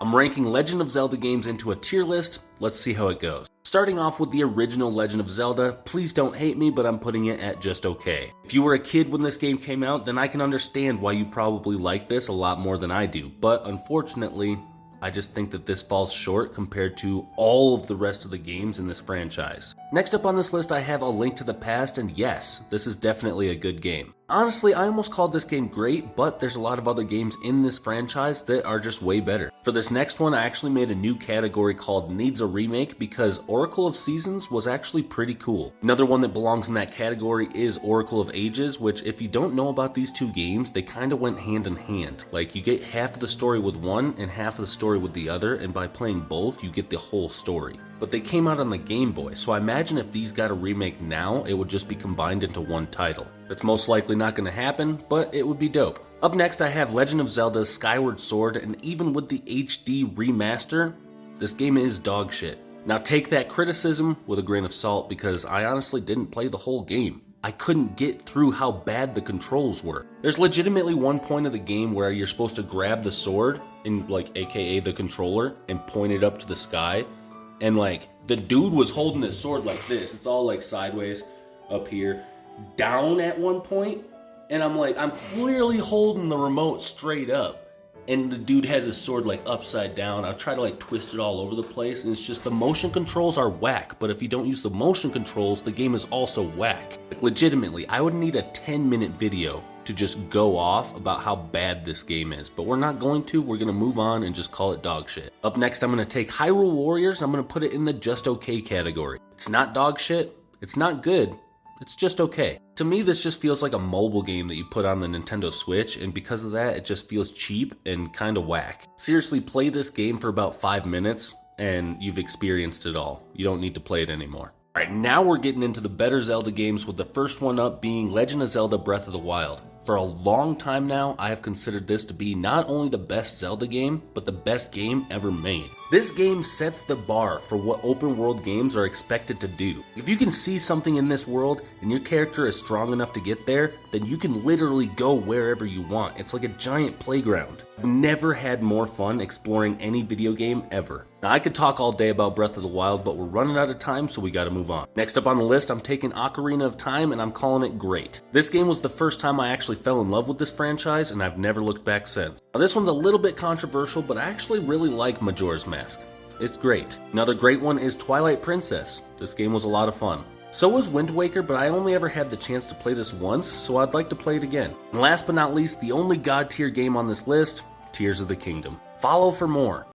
I'm ranking Legend of Zelda games into a tier list. Let's see how it goes. Starting off with the original Legend of Zelda, please don't hate me, but I'm putting it at just okay. If you were a kid when this game came out, then I can understand why you probably like this a lot more than I do, but unfortunately, I just think that this falls short compared to all of the rest of the games in this franchise. Next up on this list, I have A Link to the Past, and yes, this is definitely a good game. Honestly, I almost called this game great, but there's a lot of other games in this franchise that are just way better. For this next one, I actually made a new category called Needs a Remake because Oracle of Seasons was actually pretty cool. Another one that belongs in that category is Oracle of Ages, which if you don't know about these two games, they kind of went hand in hand. Like, you get half of the story with one and half of the story with the other, and by playing both, you get the whole story. But they came out on the Game Boy, so I imagine if these got a remake now, it would just be combined into one title. It's most likely not going to happen, but it would be dope. Up next, I have Legend of Zelda Skyward Sword, and even with the HD remaster, this game is dog shit. Now take that criticism with a grain of salt because I honestly didn't play the whole game. I couldn't get through how bad the controls were. There's legitimately one point of the game where you're supposed to grab the sword, aka the controller, and point it up to the sky. And the dude was holding his sword like this. It's all sideways up here, down at one point. And I'm clearly holding the remote straight up. And the dude has his sword upside down. I try to twist it all over the place, and it's just the motion controls are whack. But if you don't use the motion controls, the game is also whack. Legitimately, I would need a 10-minute video to just go off about how bad this game is. But we're not going to. We're going to move on and just call it dog shit. Up next, I'm going to take Hyrule Warriors. I'm going to put it in the just okay category. It's not dog shit. It's not good. It's just okay. To me, this just feels like a mobile game that you put on the Nintendo Switch, and because of that, it just feels cheap and kind of whack. Seriously, play this game for about 5 minutes, and you've experienced it all. You don't need to play it anymore. Alright, now we're getting into the better Zelda games, with the first one up being Legend of Zelda Breath of the Wild. For a long time now, I have considered this to be not only the best Zelda game, but the best game ever made. This game sets the bar for what open world games are expected to do. If you can see something in this world and your character is strong enough to get there, then you can literally go wherever you want. It's like a giant playground. I've never had more fun exploring any video game ever. Now I could talk all day about Breath of the Wild, but we're running out of time, so we gotta move on. Next up on the list, I'm taking Ocarina of Time, and I'm calling it great. This game was the first time I actually fell in love with this franchise, and I've never looked back since. Now this one's a little bit controversial, but I actually really like Majora's Mask. It's great. Another great one is Twilight Princess. This game was a lot of fun. So was Wind Waker, but I only ever had the chance to play this once, so I'd like to play it again. And last but not least, the only God tier game on this list, Tears of the Kingdom. Follow for more.